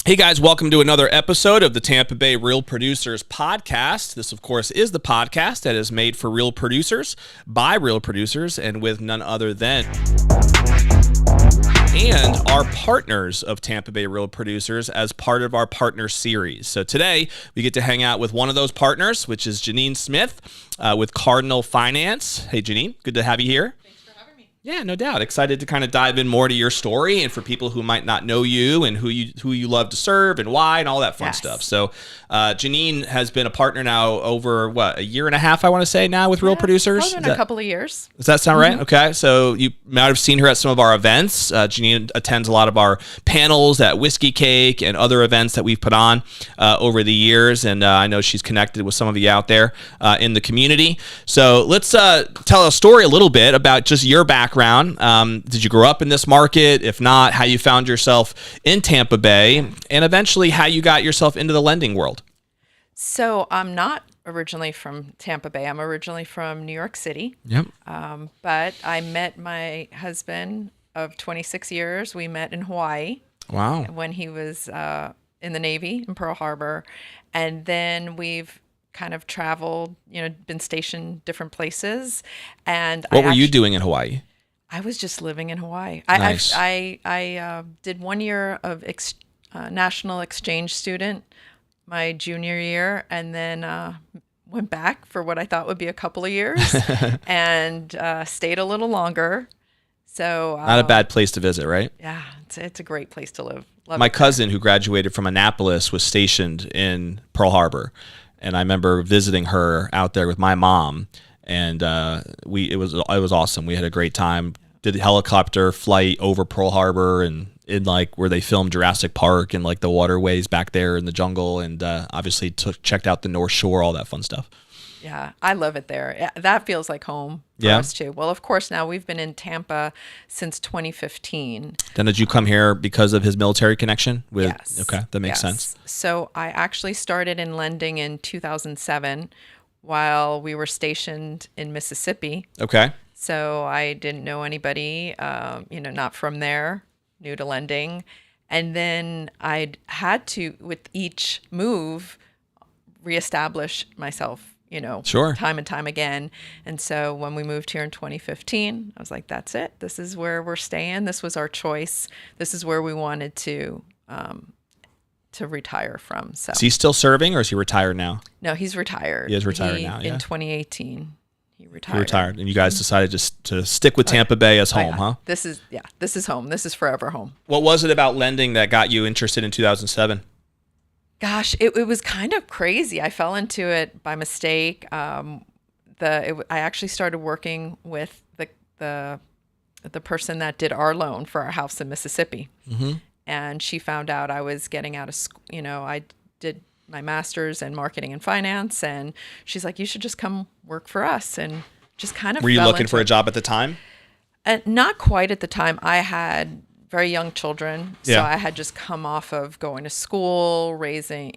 Hey guys, welcome to another episode of the Tampa Bay Real Producers Podcast. This, of course, is the podcast that is made for real producers, by real producers, and with none other than and our partners of Tampa Bay Real Producers as part of our partner series. So today we get to hang out with one of those partners, which is Jeannine Smith with Cardinal Finance. Hey Jeannine, good to have you here. Yeah, no doubt. Excited to kind of dive in more to your story and for people who might not know you and who you love to serve and why and all that fun stuff. So Jeannine has been a partner now over, a year and a half, I want to say now with Real Producers? Probably been a couple of years. Does that sound right? Okay. So you might have seen her at some of our events. Jeannine attends a lot of our panels at Whiskey Cake and other events that we've put on over the years. And I know she's connected with some of you out there in the community. So let's tell a story a little bit about just your background. Did you grow up in this market? If not, how you found yourself in Tampa Bay, and eventually how you got yourself into the lending world? So I'm not originally from Tampa Bay. I'm originally from New York City. Yep. But I met my husband of 26 years. We met in Hawaii. Wow. When he was in the Navy in Pearl Harbor. And then we've kind of traveled, been stationed different places. And what were you doing in Hawaii? I was just living in Hawaii. Nice. I did 1 year of national exchange student my junior year, and then went back for what I thought would be a couple of years, and stayed a little longer. So not a bad place to visit, right? Yeah, it's a great place to live. Love My it. cousin who graduated from Annapolis was stationed in Pearl Harbor, and I remember visiting her out there with my mom. And it was awesome. We had a great time. Did the helicopter flight over Pearl Harbor and in like where they filmed Jurassic Park and like the waterways back there in the jungle, and obviously checked out the North Shore, all that fun stuff. Yeah, I love it there. That feels like home for us too. Well, of course, now we've been in Tampa since 2015. Then did you come here because of his military connection? Yes. Okay, that makes sense. So I actually started in lending in 2007 while we were stationed in Mississippi. Okay. So I didn't know anybody, not from there, new to lending. And then I'd had to, with each move, reestablish myself, Sure. time and time again. And so when we moved here in 2015, I was like, that's it. This is where we're staying. This was our choice. This is where we wanted to retire from. So Is he still serving or is he retired now? No, he's retired. He is retired now, yeah. In 2018. He retired. He retired, and you guys decided to stick with Tampa Bay as home, huh? This is home. This is forever home. What was it about lending that got you interested in 2007? Gosh, it was kind of crazy. I fell into it by mistake. I actually started working with the person that did our loan for our house in Mississippi, and she found out I was getting out of school. I did my master's in marketing and finance, and she's like, you should just come work for us. And just kind of Were you looking for a job at the time? Not quite at the time. I had very young children, so Yeah. I had just come off of going to school, raising,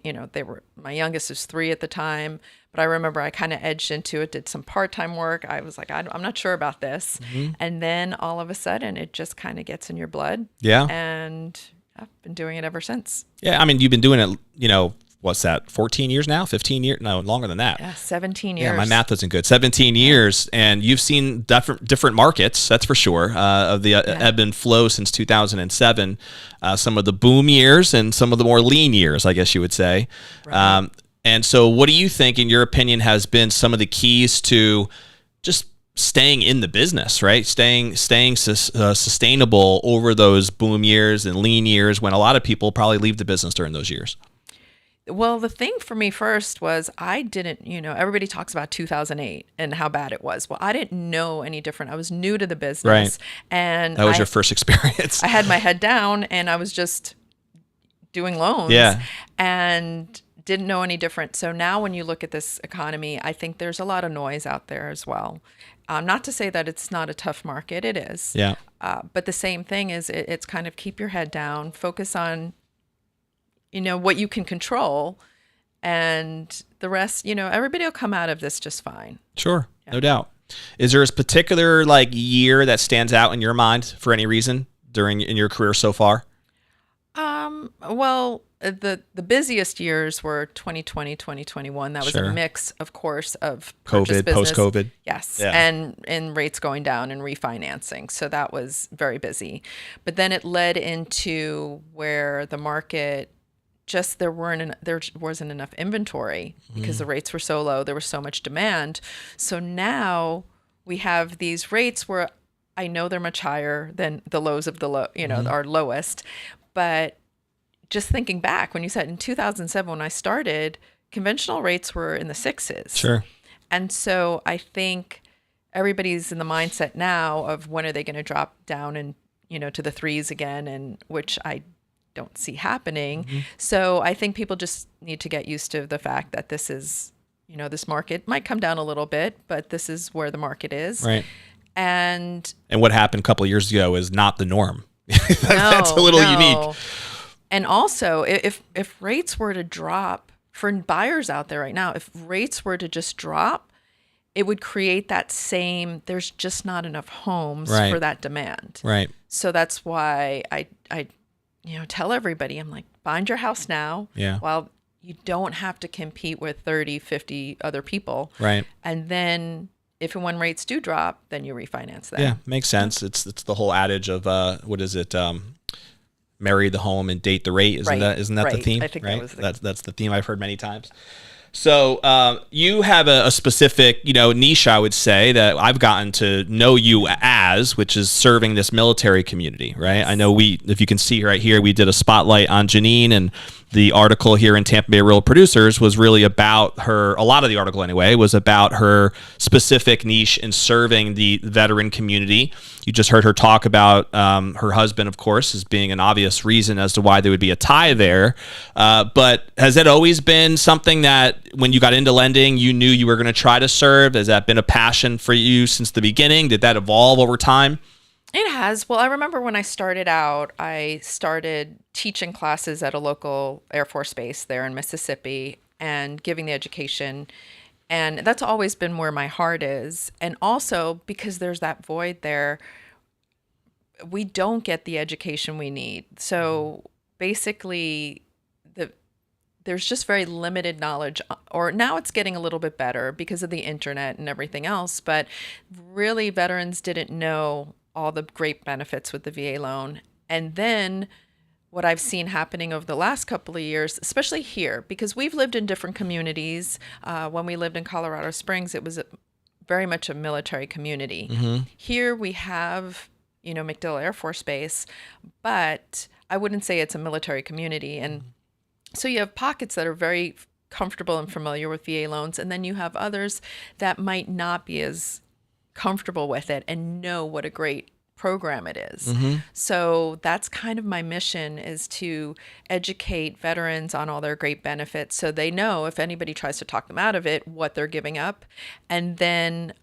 my youngest was 3 at the time, but I remember I kind of edged into it, did some part-time work. I was like, I'm not sure about this. And then all of a sudden it just kind of gets in your blood. Yeah. And I've been doing it ever since. Yeah, I mean, you've been doing it, what's that, 14 years now? 15 years? No, longer than that. Yeah, 17 years. Yeah, my math isn't good. 17 years, and you've seen different markets, that's for sure, of the ebb and flow since 2007, some of the boom years and some of the more lean years, I guess you would say. Right. And so what do you think, in your opinion, has been some of the keys to just staying in the business, right? Staying sustainable over those boom years and lean years when a lot of people probably leave the business during those years? Well, the thing for me first was I didn't, everybody talks about 2008 and how bad it was. Well, I didn't know any different. I was new to the business. Right. And that was your first experience. I had my head down and I was just doing loans. Yeah. And didn't know any different. So now when you look at this economy, I think there's a lot of noise out there as well. Not to say that it's not a tough market. It is. Yeah. But the same thing is it's kind of keep your head down, focus on what you can control, and the rest, everybody will come out of this just fine. Sure. Yeah. No doubt. Is there a particular year that stands out in your mind for any reason in your career so far? Well, the busiest years were 2020, 2021. That was Sure. a mix, of course, of purchase COVID, business. post-COVID. Yes. Yeah. And rates going down and refinancing. So that was very busy. But then it led into where the market just there wasn't enough inventory because the rates were so low. There was so much demand. So now we have these rates where I know they're much higher than the lows of the low, our lowest. But just thinking back, when you said in 2007, when I started, conventional rates were in the sixes. Sure. And so I think everybody's in the mindset now of when are they going to drop down and, to the threes again, and which I don't see happening. So I think people just need to get used to the fact that this is, this market might come down a little bit, but this is where the market is. Right. And what happened a couple of years ago is not the norm. That's a little unique. And also, if rates were to drop for buyers out there right now, if rates were to just drop, it would create that same, there's just not enough homes for that demand. Right. So that's why I tell everybody, I'm like, find your house now. Yeah. While you don't have to compete with 30, 50 other people. Right. And then if and when rates do drop, then you refinance that. Yeah, makes sense. It's the whole adage of what is it? Marry the home and date the rate. Isn't that the theme? I think right? that was That's the theme I've heard many times. So you have a specific, niche, I would say, that I've gotten to know you as, which is serving this military community, right? I know if you can see right here, we did a spotlight on Jeannine, and the article here in Tampa Bay Real Producers was really about her, a lot of the article anyway, was about her specific niche in serving the veteran community. You just heard her talk about her husband, of course, as being an obvious reason as to why there would be a tie there. But has it always been something that when you got into lending, you knew you were going to try to serve? Has that been a passion for you since the beginning? Did that evolve over time? It has. Well, I remember when I started out, I started teaching classes at a local Air Force base there in Mississippi and giving the education. And that's always been where my heart is. And also because there's that void there, we don't get the education we need. So basically, there's just very limited knowledge, or now it's getting a little bit better because of the internet and everything else. But really, veterans didn't know all the great benefits with the VA loan. And then what I've seen happening over the last couple of years, especially here, because we've lived in different communities. When we lived in Colorado Springs, it was very much a military community. Here we have, MacDill Air Force Base, but I wouldn't say it's a military community. And so you have pockets that are very comfortable and familiar with VA loans, and then you have others that might not be as comfortable with it and know what a great program it is. So that's kind of my mission, is to educate veterans on all their great benefits so they know if anybody tries to talk them out of it, what they're giving up. And then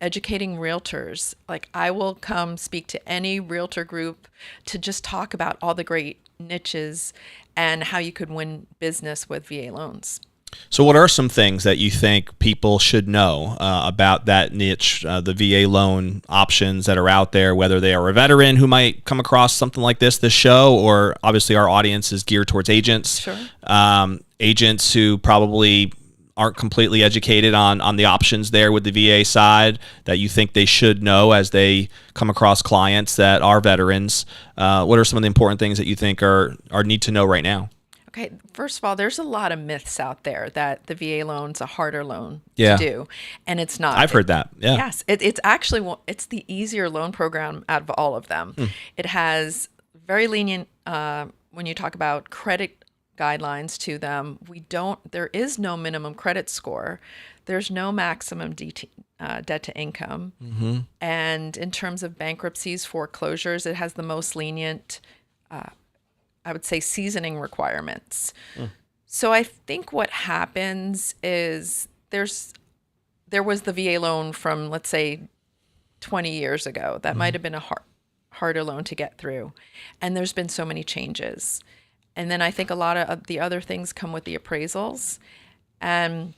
educating realtors. Like, I will come speak to any realtor group to just talk about all the great niches and how you could win business with VA loans. So what are some things that you think people should know about that niche, the VA loan options that are out there, whether they are a veteran who might come across something like this show, or obviously our audience is geared towards agents, Sure. Agents who probably aren't completely educated on the options there with the VA side, that you think they should know as they come across clients that are veterans. What are some of the important things that you think are need to know right now? Okay, first of all, there's a lot of myths out there that the VA loan's a harder loan Yeah. to do, and it's not. I've heard that. Yeah. Yes, it's actually it's the easier loan program out of all of them. It has very lenient when you talk about credit guidelines to them. There is no minimum credit score. There's no maximum debt to income. And in terms of bankruptcies, foreclosures, it has the most lenient, I would say, seasoning requirements. So I think what happens is there was the VA loan from, let's say, 20 years ago. That might have been a harder loan to get through. And there's been so many changes. And then I think a lot of the other things come with the appraisals. And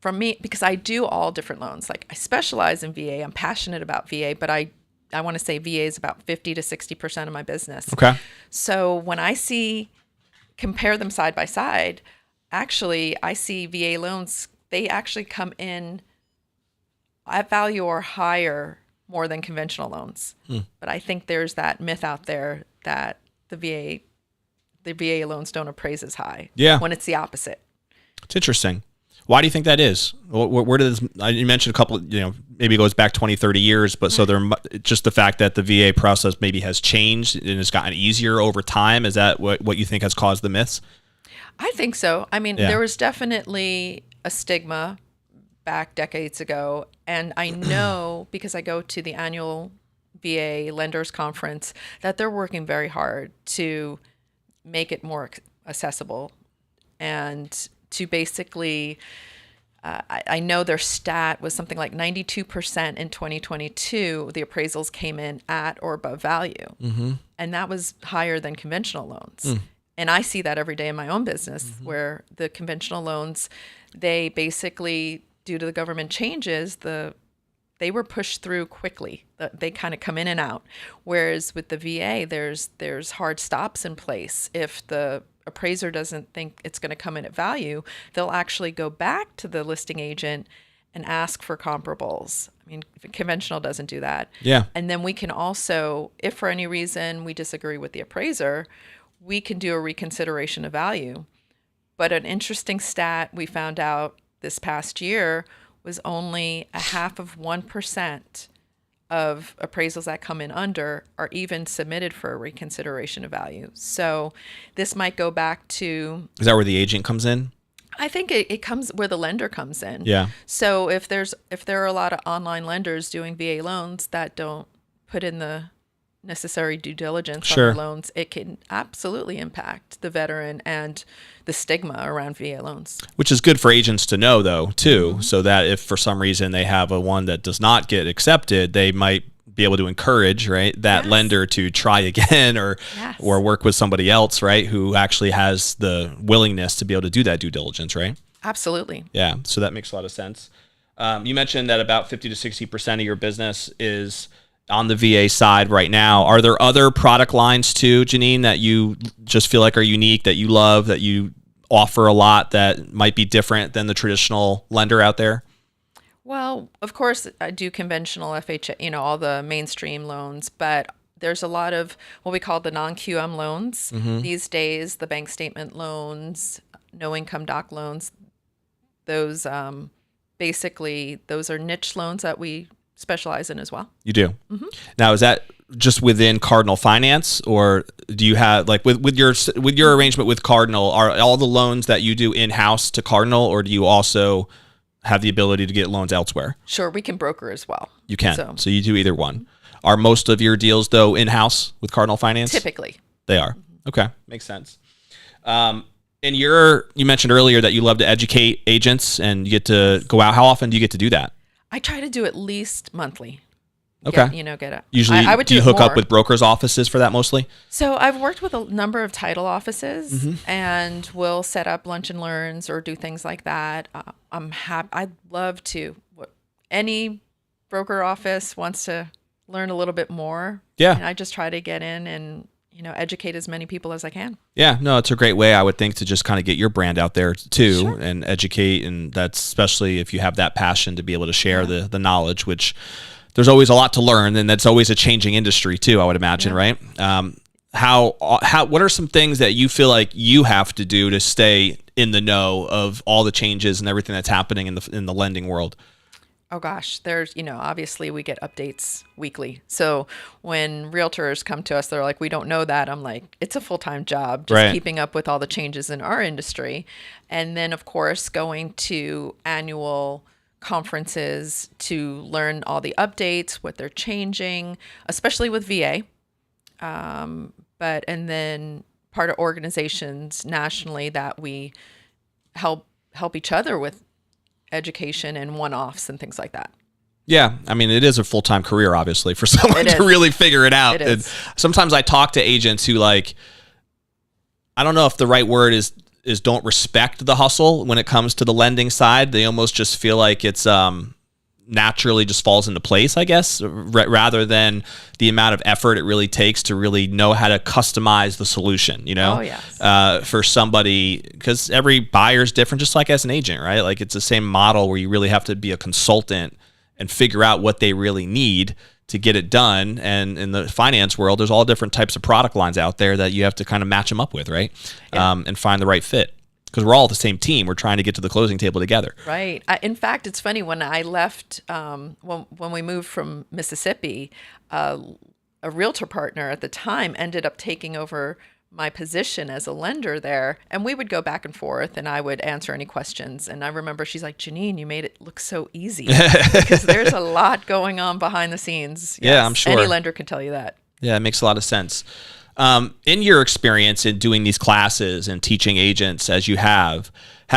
from me, because I do all different loans, like I specialize in VA, I'm passionate about VA, but I I want to say VA is about 50 to 60% of my business. Okay. So when I compare them side by side, actually, I see VA loans, they actually come in at value or higher more than conventional loans. But I think there's that myth out there that the VA loans don't appraise as high. Yeah. When it's the opposite. It's interesting. Why do you think that is? Where did this, you mentioned a couple, maybe it goes back 20, 30 years, but so just the fact that the VA process maybe has changed and it's gotten easier over time. Is that what you think has caused the myths? I think so. I mean, there was definitely a stigma back decades ago. And I know because I go to the annual VA Lenders Conference that they're working very hard to make it more accessible and to basically, I know their stat was something like 92% in 2022, the appraisals came in at or above value. And that was higher than conventional loans. And I see that every day in my own business where the conventional loans, they basically, due to the government changes, they were pushed through quickly. They kind of come in and out. Whereas with the VA, there's hard stops in place. If the appraiser doesn't think it's going to come in at value, they'll actually go back to the listing agent and ask for comparables. I mean, conventional doesn't do that. Yeah. And then we can also, if for any reason we disagree with the appraiser, we can do a reconsideration of value. But an interesting stat we found out this past year was only 0.5% of appraisals that come in under are even submitted for a reconsideration of value. So this might go back to... Is that where the agent comes in? I think it comes where the lender comes in. Yeah. So if there are a lot of online lenders doing VA loans that don't put in the necessary due diligence on the loans, it can absolutely impact the veteran and the stigma around VA loans. Which is good for agents to know, though, too, so that if for some reason they have a one that does not get accepted, they might be able to encourage, right, that lender to try again or work with somebody else, right, who actually has the willingness to be able to do that due diligence, right? Absolutely. Yeah, so that makes a lot of sense. You mentioned that about 50 to 60% of your business is on the VA side right now. Are there other product lines too, Jeannine, that you just feel like are unique, that you love, that you offer a lot that might be different than the traditional lender out there? Well, of course, I do conventional FHA, all the mainstream loans, but there's a lot of what we call the non-QM loans these days, the bank statement loans, no income doc loans. Those basically, those are niche loans that we specialize in as well. You do. Now, is that just within Cardinal Finance, or do you have, like, with your arrangement with Cardinal, are all the loans that you do in-house to Cardinal, or do you also have the ability to get loans elsewhere? Sure, we can broker as well. You can. So you do either one. Are most of your deals, though, in-house with Cardinal Finance? Typically. They are. Okay. Makes sense. And you mentioned earlier that you love to educate agents and you get to go out. How often do you get to do that? I try to do at least monthly. Okay. Get it. Usually, I would do you hook up with brokers' offices for that mostly? So I've worked with a number of title offices, and we'll set up lunch and learns or do things like that. I'm happy. I'd love to. Any broker office wants to learn a little bit more. Yeah. And I just try to get in and educate as many people as I can. Yeah, no, it's a great way, I would think, to just kind of get your brand out there too, and educate, and that's especially if you have that passion to be able to share the knowledge, which there's always a lot to learn, and that's always a changing industry too, I would imagine, right? What are some things that you feel like you have to do to stay in the know of all the changes and everything that's happening in the lending world? Oh gosh, there's, obviously we get updates weekly. So when realtors come to us, they're like, we don't know that. I'm like, it's a full-time job, just keeping up with all the changes in our industry. And then of course, going to annual conferences to learn all the updates, what they're changing, especially with VA. And then part of organizations nationally that we help each other with education and one-offs and things like that. Yeah, I mean, it is a full-time career, obviously, for someone to really figure it out. And sometimes I talk to agents who, like, I don't know if the right word is don't respect the hustle when it comes to the lending side. They almost just feel like it's naturally just falls into place, I guess, rather than the amount of effort it really takes to really know how to customize the solution, Oh, yes. for somebody, because every buyer is different, just like as an agent, right? Like it's the same model where you really have to be a consultant and figure out what they really need to get it done. And in the finance world, there's all different types of product lines out there that you have to kind of match them up with, right? Yeah. And find the right fit. Because we're all the same team. We're trying to get to the closing table together. Right. In fact, it's funny, when I left, when we moved from Mississippi, a realtor partner at the time ended up taking over my position as a lender there, and we would go back and forth, and I would answer any questions. And I remember she's like, Jeannine, you made it look so easy, because there's a lot going on behind the scenes. Yeah, Yes, I'm sure. any lender could tell you that. Yeah, it makes a lot of sense. In your experience in doing these classes and teaching agents as you have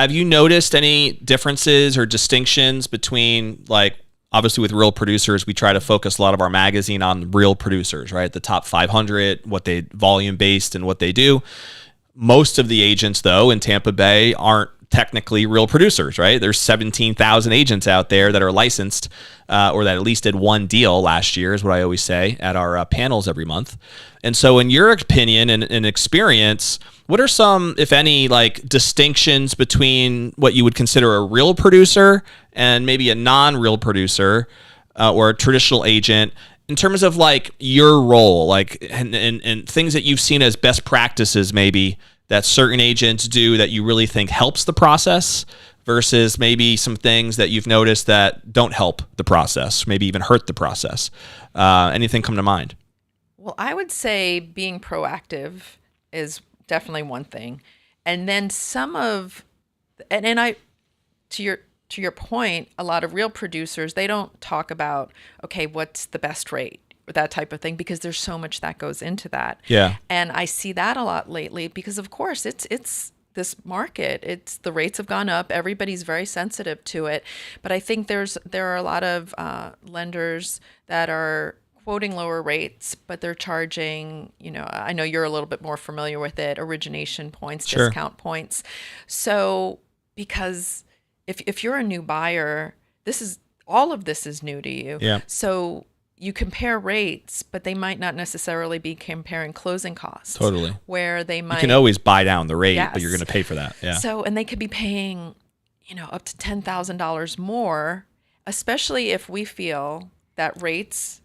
you noticed any differences or distinctions between, like, obviously with real producers, we try to focus a lot of our magazine on real producers, right? The top 500, what they volume based and what they do. Most of the agents, though, in Tampa Bay aren't technically real producers, right? There's 17,000 agents out there that are licensed, or that at least did one deal last year, is what I always say at our panels every month. And so in your opinion and experience, what are some, if any, like distinctions between what you would consider a real producer and maybe a non-real producer, or a traditional agent, in terms of like your role, like, and things that you've seen as best practices maybe that certain agents do that you really think helps the process, versus maybe some things that you've noticed that don't help the process, maybe even hurt the process? Anything come to mind? Well, I would say being proactive is definitely one thing. And then and I, to your point, a lot of real producers, they don't talk about, okay, what's the best rate, or that type of thing, because there's so much that goes into that. Yeah. And I see that a lot lately, because of course it's this market, the rates have gone up. Everybody's very sensitive to it. But I think there are a lot of lenders that are quoting lower rates, but they're charging, I know you're a little bit more familiar with it, origination points, Sure. discount points. So, because if you're a new buyer, all of this is new to you. Yeah. So you compare rates, but they might not necessarily be comparing closing costs. Totally. Where they might. You can always buy down the rate, Yes. but you're going to pay for that. Yeah. So, and they could be paying, up to $10,000 more, especially if we feel that rates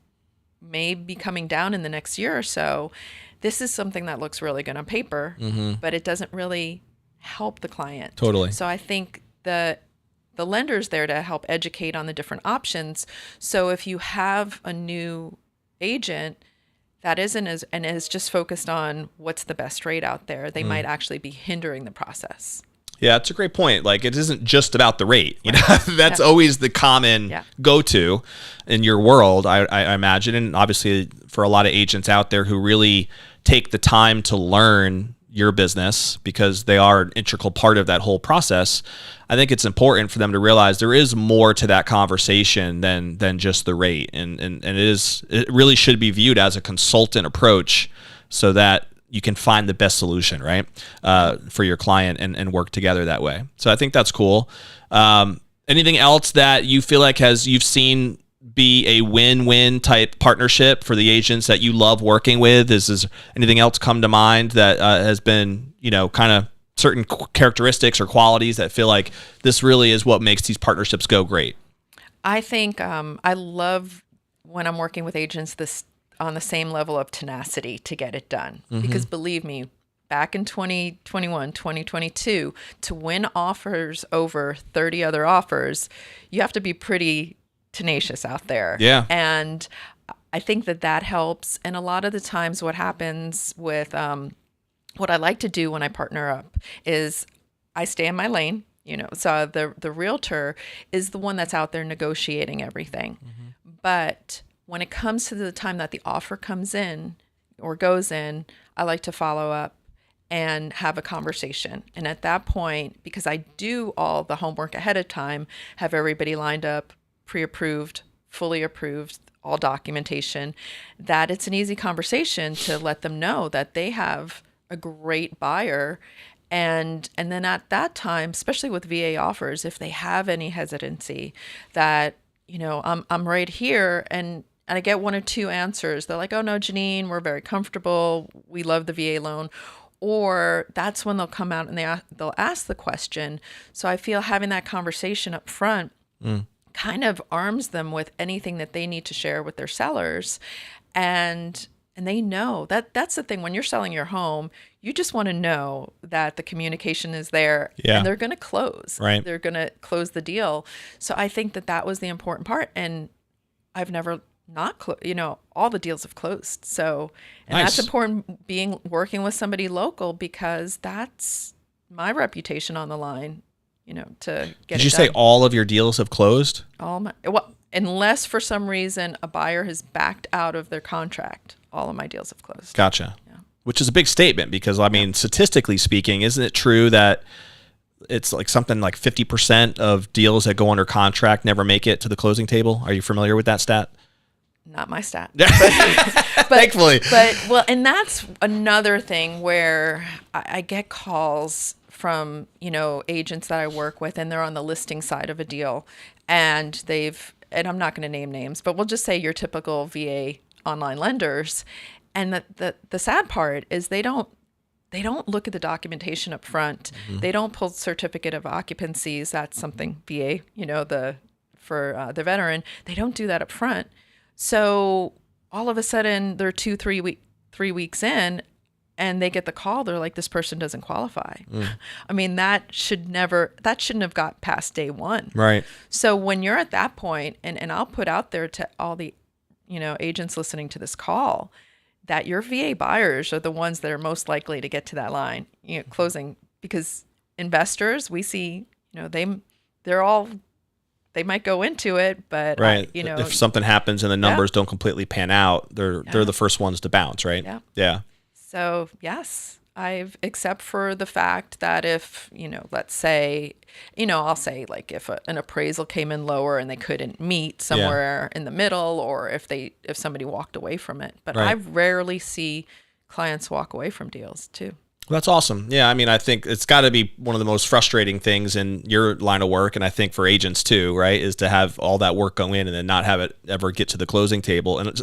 may be coming down in the next year or so. This is something that looks really good on paper, but it doesn't really help the client. Totally. So I think the lender's there to help educate on the different options. So if you have a new agent that is just focused on what's the best rate out there, they might actually be hindering the process. Yeah, it's a great point. Like, it isn't just about the rate. That's always the common go-to in your world, I imagine. And obviously for a lot of agents out there who really take the time to learn your business, because they are an integral part of that whole process, I think it's important for them to realize there is more to that conversation than just the rate. And it really should be viewed as a consultant approach, so that you can find the best solution, right, for your client, and work together that way. So I think that's cool. Anything else that you feel like you've seen be a win-win type partnership for the agents that you love working with? Is anything else come to mind that has been, kind of certain characteristics or qualities that feel like this really is what makes these partnerships go great? I think I love when I'm working with agents on the same level of tenacity to get it done. Because believe me, back in 2021, 2022, to win offers over 30 other offers, you have to be pretty tenacious out there. Yeah. And I think that helps. And a lot of the times what happens with what I like to do when I partner up is I stay in my lane. So the realtor is the one that's out there negotiating everything. But when it comes to the time that the offer comes in or goes in, I like to follow up and have a conversation. And at that point, because I do all the homework ahead of time, have everybody lined up, pre-approved, fully approved, all documentation, that it's an easy conversation to let them know that they have a great buyer. And then at that time, especially with VA offers, if they have any hesitancy, that I'm right here, and I get one or two answers. They're like, oh no, Jeannine, we're very comfortable. We love the VA loan. Or that's when they'll come out and they'll ask the question. So I feel having that conversation up front kind of arms them with anything that they need to share with their sellers. And they know that's the thing. When you're selling your home, you just want to know that the communication is there, and they're going to close. Right. They're going to close the deal. So I think that was the important part. And I've never not all the deals have closed. So, and Nice. that's important, working with somebody local, because that's my reputation on the line, to get Did you say all of your deals have closed? Unless for some reason a buyer has backed out of their contract, all of my deals have closed. Gotcha. Yeah. Which is a big statement, because I mean, statistically speaking, isn't it true that it's like something like 50% of deals that go under contract never make it to the closing table? Are you familiar with that stat? Not my stat. Thankfully. And that's another thing where I get calls from, agents that I work with, and they're on the listing side of a deal, and I'm not going to name names, but we'll just say your typical VA online lenders. And the sad part is they don't look at the documentation up front. Mm-hmm. They don't pull certificate of occupancies. That's something VA, for the veteran, they don't do that up front. So all of a sudden they're 3 weeks in, and they get the call. They're like, this person doesn't qualify. I mean, that shouldn't have got past day one. Right. So when you're at that point, and I'll put out there to all the, agents listening to this call, that your VA buyers are the ones that are most likely to get to that line, closing, because investors, we see, they might go into it, but right. If something happens and the numbers don't completely pan out, they're the first ones to bounce, right? Yeah. So yes, except for the fact that if, let's say, I'll say, like, if an appraisal came in lower and they couldn't meet somewhere in the middle, or if somebody walked away from it. But I rarely see clients walk away from deals too. Well, that's awesome. Yeah, I mean, I think it's got to be one of the most frustrating things in your line of work, and I think for agents too, right, is to have all that work go in and then not have it ever get to the closing table. And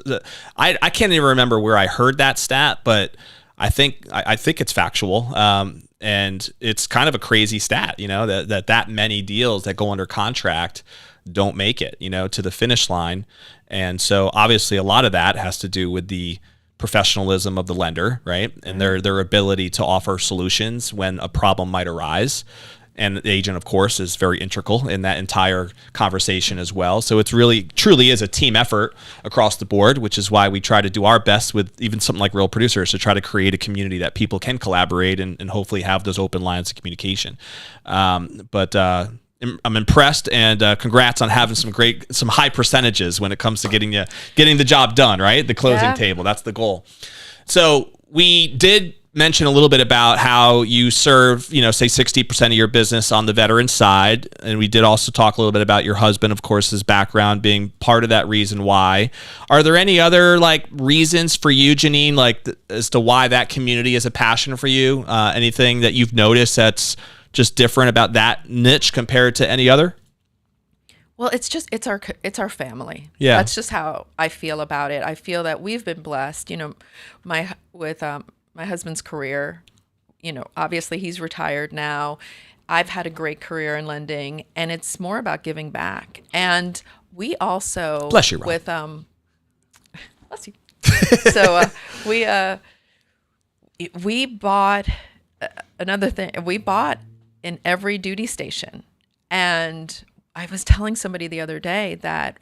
I can't even remember where I heard that stat, but I think it's factual, and it's kind of a crazy stat, that many deals that go under contract don't make it, to the finish line. And so obviously a lot of that has to do with the professionalism of the lender, right? And their ability to offer solutions when a problem might arise. And the agent, of course, is very integral in that entire conversation as well. So it's truly is a team effort across the board, which is why we try to do our best with even something like Real Producers to try to create a community that people can collaborate and hopefully have those open lines of communication. But I'm impressed, and congrats on having some high percentages when it comes to getting the job done, right? The closing table, that's the goal. So we did mention a little bit about how you serve, say 60% of your business on the veteran side. And we did also talk a little bit about your husband, of course, his background being part of that reason why. Are there any other reasons for you, Jeannine, as to why that community is a passion for you? Anything that you've noticed that's just different about that niche compared to any other? Well, it's our family. Yeah. That's just how I feel about it. I feel that we've been blessed, with my husband's career. Obviously he's retired now. I've had a great career in lending, and it's more about giving back. And we also, bless you, Rob. Bless you. So we bought another thing. We bought in every duty station. And I was telling somebody the other day that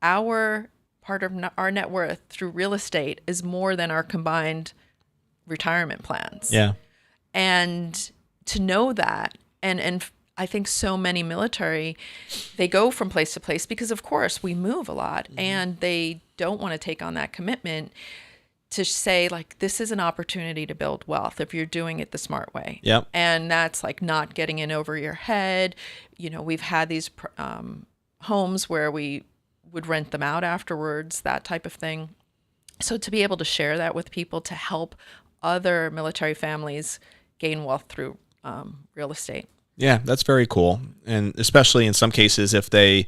our part of our net worth through real estate is more than our combined retirement plans. Yeah. And to know that, and I think so many military, they go from place to place because of course we move a lot, and they don't want to take on that commitment to say, this is an opportunity to build wealth if you're doing it the smart way. Yep. And that's not getting in over your head. We've had these homes where we would rent them out afterwards, that type of thing. So to be able to share that with people to help other military families gain wealth through real estate. Yeah, that's very cool. And especially in some cases, if they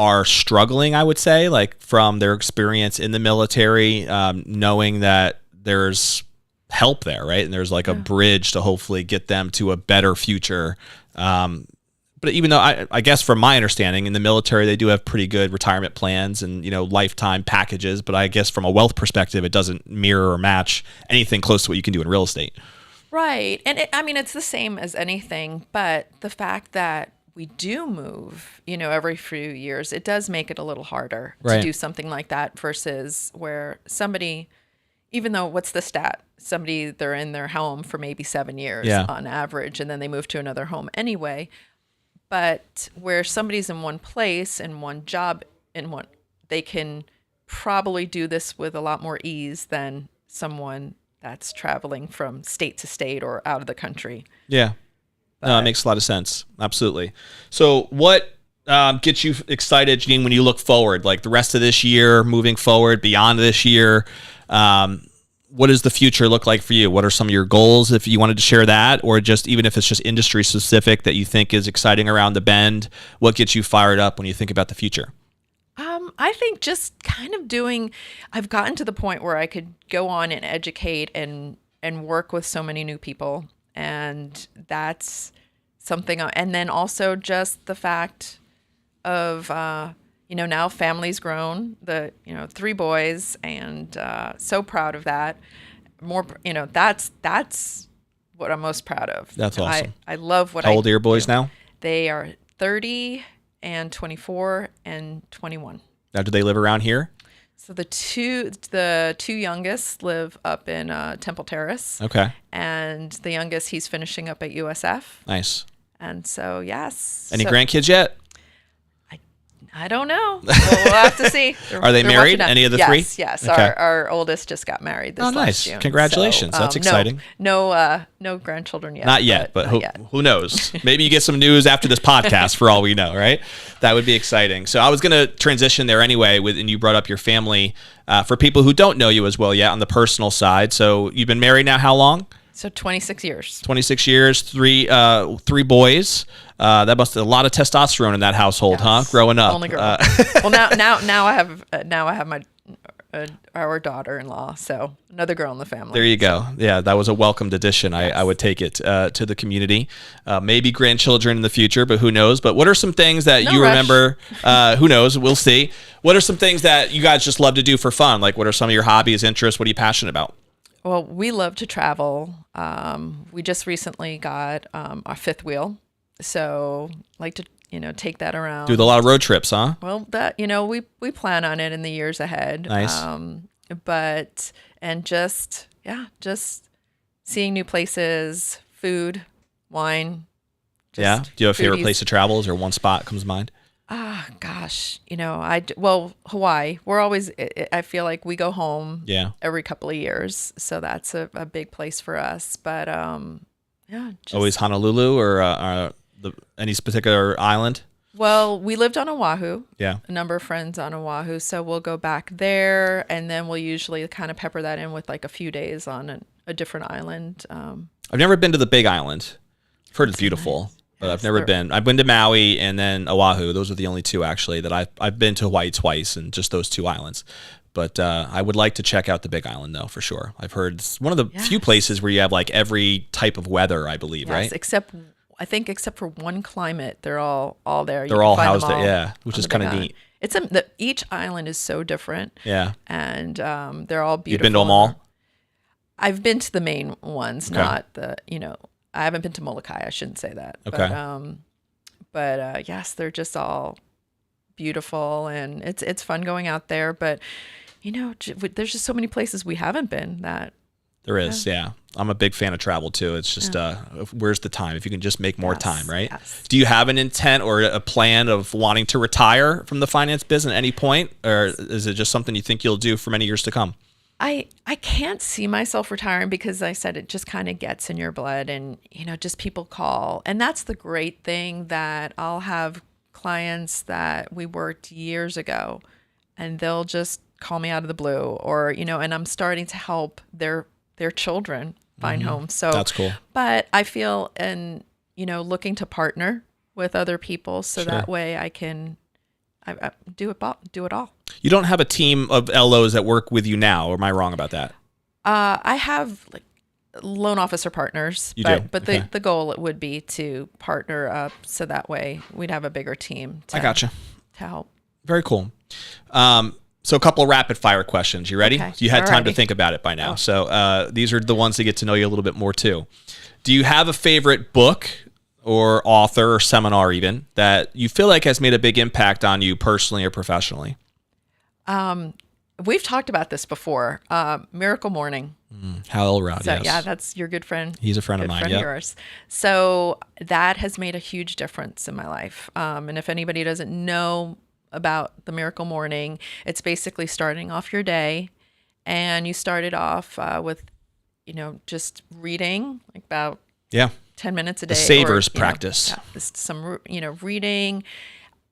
are struggling, I would say, like from their experience in the military, knowing that there's help there, right? And there's like a bridge to hopefully get them to a better future. But even though I guess from my understanding in the military, they do have pretty good retirement plans and, lifetime packages. But I guess from a wealth perspective, it doesn't mirror or match anything close to what you can do in real estate. Right. And it's the same as anything, but the fact that we do move, every few years, it does make it a little harder to do something like that versus where somebody, even though what's the stat? They're in their home for maybe 7 years on average, and then they move to another home anyway. But where somebody's in one place and one job they can probably do this with a lot more ease than someone that's traveling from state to state or out of the country. Yeah. No, it makes a lot of sense. Absolutely. So what gets you excited, Jeannine, when you look forward, like the rest of this year, moving forward, beyond this year? What does the future look like for you? What are some of your goals, if you wanted to share that, or just even if it's just industry specific that you think is exciting around the bend? What gets you fired up when you think about the future? I think just kind of I've gotten to the point where I could go on and educate and work with so many new people. And that's something, and then also just the fact of, now family's grown, 3 boys, and so proud of that. More, that's what I'm most proud of. That's awesome. I love what How old are your boys now? They are 30 and 24 and 21. Now, do they live around here? So the two youngest live up in Temple Terrace. Okay. And the youngest, he's finishing up at USF. Nice. And so, yes. Any grandkids yet? I don't know. We'll have to see. Are they married? Any of the 3? Yes. Okay. Our oldest just got married this last June. Congratulations. That's exciting. No grandchildren yet. Not yet, but who knows? Maybe you get some news after this podcast for all we know, right? That would be exciting. So I was going to transition there anyway, and you brought up your family. For people who don't know you as well yet on the personal side. So you've been married now how long? So 26 years. 26 years, 3 boys. That must have a lot of testosterone in that household, huh? Growing up. Only girl. Well, now I have my our daughter-in-law, so another girl in the family. There you go. Yeah, that was a welcomed addition. Yes. I would take it to the community. Maybe grandchildren in the future, but who knows? But what are some things that you remember? Who knows? We'll see. What are some things that you guys just love to do for fun? Like, what are some of your hobbies, interests? What are you passionate about? Well, we love to travel. We just recently got our 5th wheel, so like to take that around. Do a lot of road trips, huh? Well, that we plan on it in the years ahead. Nice. Just seeing new places, food, wine. Do you have a favorite place to travel? Is there one spot comes to mind? Gosh, Hawaii. We're always, I feel like we go home every couple of years. So that's a big place for us. But, always Honolulu or any particular island? Well, we lived on Oahu. Yeah. A number of friends on Oahu. So we'll go back there, and then we'll usually kind of pepper that in with like a few days on a different island. I've never been to the Big Island. I've heard it's beautiful. Nice. But I've never been. I've been to Maui and then Oahu. Those are the only 2 actually that I've been to Hawaii twice, and just those 2 islands. But I would like to check out the Big Island though, for sure. I've heard it's one of the few places where you have like every type of weather, I believe, right? Except for one climate, they're all there. They're all housed there, which is kind of neat. Each island is so different. Yeah. And they're all beautiful. You've been to them all? I've been to the main ones, not the I haven't been to Molokai. I shouldn't say that. Okay. But yes, they're just all beautiful, and it's fun going out there. But there's just so many places we haven't been that. There is, yeah. I'm a big fan of travel too. It's just where's the time? If you can just make more time, right? Yes. Do you have an intent or a plan of wanting to retire from the finance business at any point, or is it just something you think you'll do for many years to come? I can't see myself retiring because I said it just kind of gets in your blood, and just people call. And that's the great thing, that I'll have clients that we worked years ago, and they'll just call me out of the blue, or and I'm starting to help their children find homes. So that's cool. But I feel, and looking to partner with other people, so that way I can I do it all. You don't have a team of LOs that work with you now, or am I wrong about that? I have like loan officer partners, You do? but Okay. the goal would be to partner up so that way we'd have a bigger team I gotcha. to help. Very cool. So a couple of rapid fire questions. You ready? Okay. You had time to Alrighty. think about it by now. Oh. So these are the ones that get to know you a little bit more too. Do you have a favorite book or author or seminar even that you feel like has made a big impact on you personally or professionally? We've talked about this before. Miracle Morning. Hal Elrod, So yes. yeah, that's your good friend. He's a friend of Good mine, friend yeah. of yours. So that has made a huge difference in my life. And if anybody doesn't know about the Miracle Morning, it's basically starting off your day, and you started off with, just reading like about Yeah. 10 minutes a day. The savers or, you know, practice. yeah, some, reading,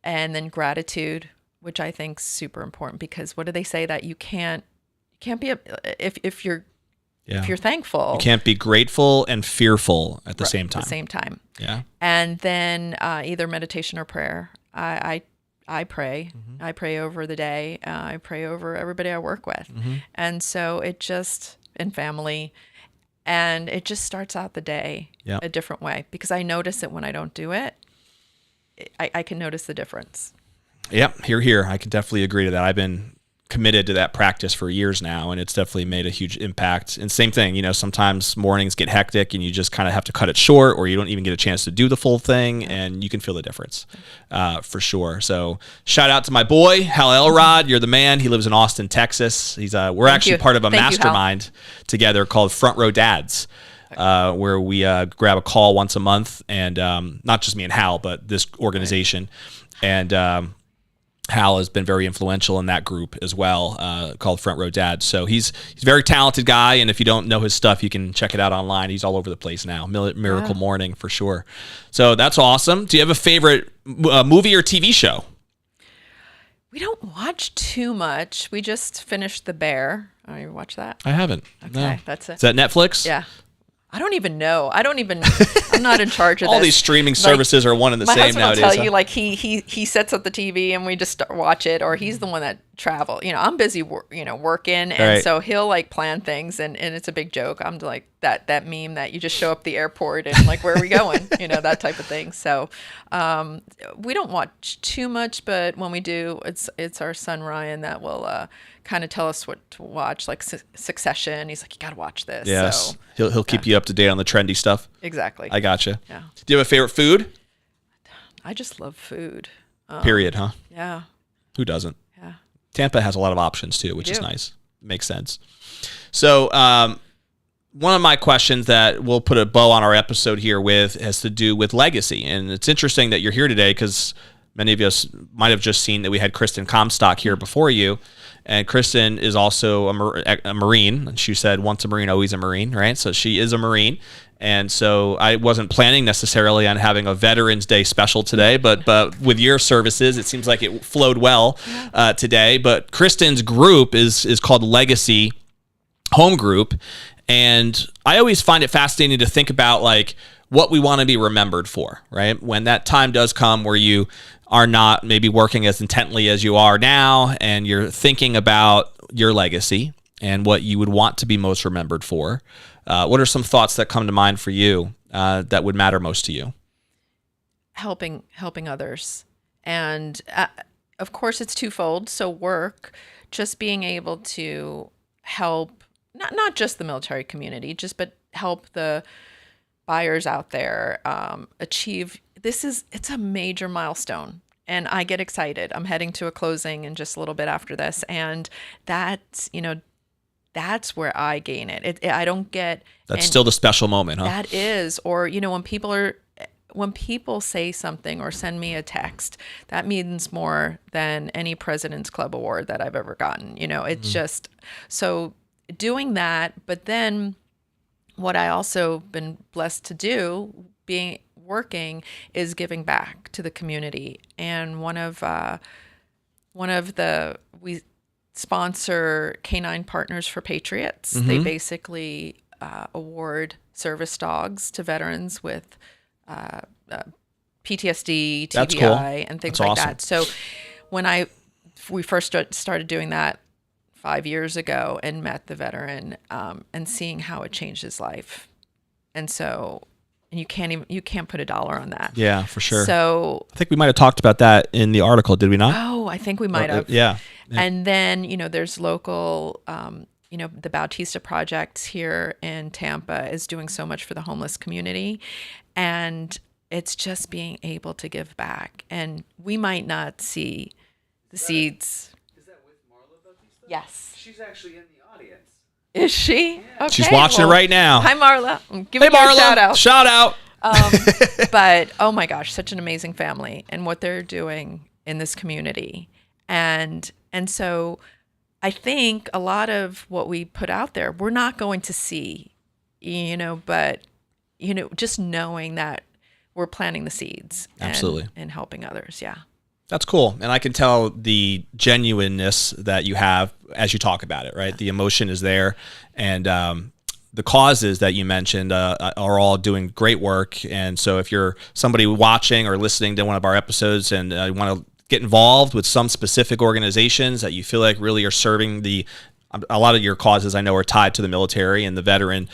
and then gratitude, which I think is super important, because what do they say that you can't be if you're Yeah. if you're thankful, You can't be grateful and fearful at the same time. At the same time. Yeah. And then either meditation or prayer. I pray. Mm-hmm. I pray over the day. I pray over everybody I work with. Mm-hmm. And so and family, and it just starts out the day Yep. a different way, because I notice it when I don't do it. I can notice the difference. Yep, here. I can definitely agree to that. I've been committed to that practice for years now, and it's definitely made a huge impact. And same thing, sometimes mornings get hectic and you just kind of have to cut it short, or you don't even get a chance to do the full thing, and you can feel the difference for sure. So shout out to my boy, Hal Elrod. You're the man. He lives in Austin, Texas. We're actually part of a mastermind together called Front Row Dads. Where we grab a call once a month, and not just me and Hal, but this organization. Right. And Hal has been very influential in that group as well, called Front Row Dads. So he's a very talented guy, and if you don't know his stuff, you can check it out online. He's all over the place now. Miracle Morning for sure. So that's awesome. Do you have a favorite movie or TV show? We don't watch too much. We just finished The Bear. Oh, you watch that? I haven't. Okay, No. that's it. Is that Netflix? Yeah. I don't even know. I'm not in charge of All this. these streaming services are one and the my same husband nowadays. will tell you, like he sets up the TV and we just watch it, or he's the one that travel. I'm busy, working, and Right. so he'll like plan things, and it's a big joke. I'm like that meme that you just show up the airport and like, where are we going? That type of thing. So we don't watch too much, but when we do, it's our son Ryan that will kind of tell us what to watch, like Succession. He's like, you got to watch this. Yes. So, He'll keep you up to date on the trendy stuff. exactly. I gotcha. Yeah. Do you have a favorite food? I just love food. Period, huh? Yeah. Who doesn't? Yeah. Tampa has a lot of options too, which is do. nice. Makes sense. So one of my questions that we'll put a bow on our episode here with has to do with legacy. And it's interesting that you're here today, because many of us might have just seen that we had Kristen Comstock here before you. And Kristen is also a Marine. She said, once a Marine, always a Marine, right? So she is a Marine. And so I wasn't planning necessarily on having a Veterans Day special today, but with your services, it seems like it flowed well today. But Kristen's group is called Legacy Home Group. And I always find it fascinating to think about like what we want to be remembered for, right? When that time does come where you are not maybe working as intently as you are now, and you're thinking about your legacy and what you would want to be most remembered for. What are some thoughts that come to mind for you that would matter most to you? Helping others. And of course it's twofold. So work, just being able to help, not just the military community, but help the buyers out there achieve. It's a major milestone, and I get excited. I'm heading to a closing in just a little bit after this, and that's where I gain it. I don't get. That's still the special moment, huh? That is, or when people say something or send me a text, that means more than any President's Club award that I've ever gotten. It's just so doing that, but then what I also been blessed to do, working, is giving back to the community. And we sponsor Canine Partners for Patriots. Mm-hmm. They basically award service dogs to veterans with PTSD, TBI, That's cool. and things That's like awesome. that. So when we first started doing that 5 years ago and met the veteran, and seeing how it changed his life. And so, and you can't put a dollar on that. Yeah, for sure. So I think we might have talked about that in the article, did we not? oh, I think we might have. Yeah. And then, there's local, the Bautista Project here in Tampa is doing so much for the homeless community. And it's just being able to give back. And we might not see the seeds. Is that with Marla Bautista? Yes. She's actually in the audience. Is she? Yeah. Okay, She's watching it right now. Hi, Marla. I'm Hey, giving you Marla. a shout out. Shout out. But oh my gosh, such an amazing family and what they're doing in this community. And so I think a lot of what we put out there, we're not going to see, but just knowing that we're planting the seeds Absolutely. and helping others. Yeah. That's cool. And I can tell the genuineness that you have as you talk about it, right? The emotion is there. And the causes that you mentioned are all doing great work. And so if you're somebody watching or listening to one of our episodes and you want to get involved with some specific organizations that you feel like really are serving a lot of your causes I know are tied to the military and the veteran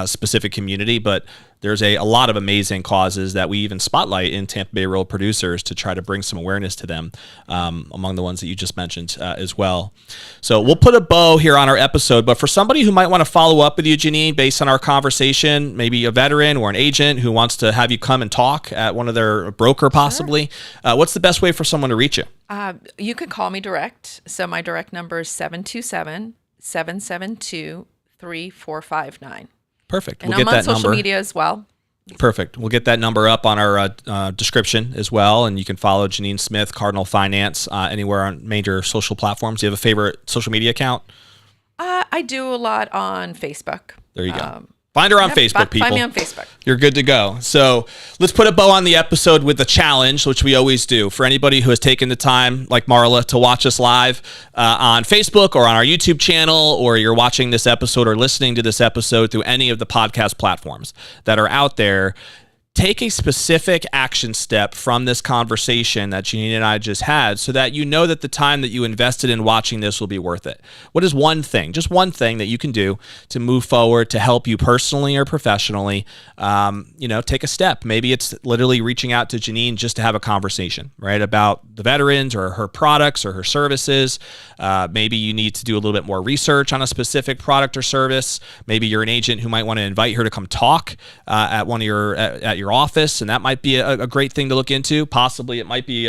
specific community, but there's a lot of amazing causes that we even spotlight in Tampa Bay Rural Producers to try to bring some awareness to them, among the ones that you just mentioned as well. So we'll put a bow here on our episode, but for somebody who might want to follow up with you, Jeannine, based on our conversation, maybe a veteran or an agent who wants to have you come and talk at one of their broker possibly, what's the best way for someone to reach you? You can call me direct. So my direct number is 727-772-3459. Perfect. And We'll I'm get on that social number. media as well. Perfect. We'll get that number up on our description as well, and you can follow Jeannine Smith, Cardinal Finance, anywhere on major social platforms. Do you have a favorite social media account? I do a lot on Facebook. There you go. Find her on Facebook, people. Find me on Facebook. You're good to go. So let's put a bow on the episode with a challenge, which we always do. For anybody who has taken the time, like Marla, to watch us live on Facebook or on our YouTube channel, or you're watching this episode or listening to this episode through any of the podcast platforms that are out there, take a specific action step from this conversation that Jeannine and I just had so that you know that the time that you invested in watching this will be worth it. What is one thing, just one thing that you can do to move forward to help you personally or professionally, take a step. Maybe it's literally reaching out to Jeannine just to have a conversation, right, about the veterans or her products or her services. Maybe you need to do a little bit more research on a specific product or service. Maybe you're an agent who might want to invite her to come talk at one of your office, and that might be a great thing to look into. Possibly it might be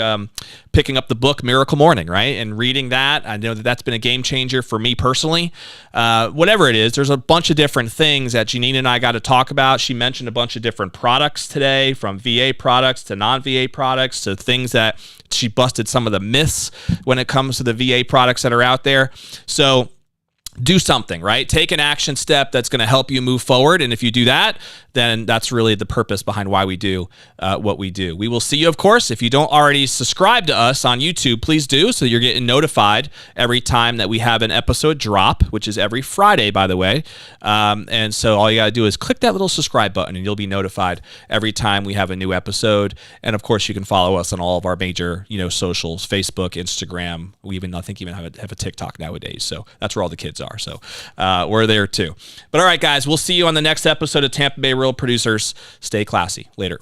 picking up the book Miracle Morning, right, and reading that. I know that that's been a game changer for me personally. Whatever it is, there's a bunch of different things that Jeannine and I got to talk about. She mentioned a bunch of different products today, from VA products to non-VA products to things that she busted some of the myths when it comes to the VA products that are out there. So do something, right? Take an action step that's going to help you move forward. And if you do that, then that's really the purpose behind why we do what we do. We will see you, of course. If you don't already subscribe to us on YouTube, please do, so you're getting notified every time that we have an episode drop, which is every Friday, by the way. And so all you got to do is click that little subscribe button and you'll be notified every time we have a new episode. And of course, you can follow us on all of our major, socials, Facebook, Instagram. We even, I think, have a TikTok nowadays. So that's where all the kids are. So we're there too. But all right, guys, we'll see you on the next episode of Tampa Bay Rural Producers. Stay classy. Later.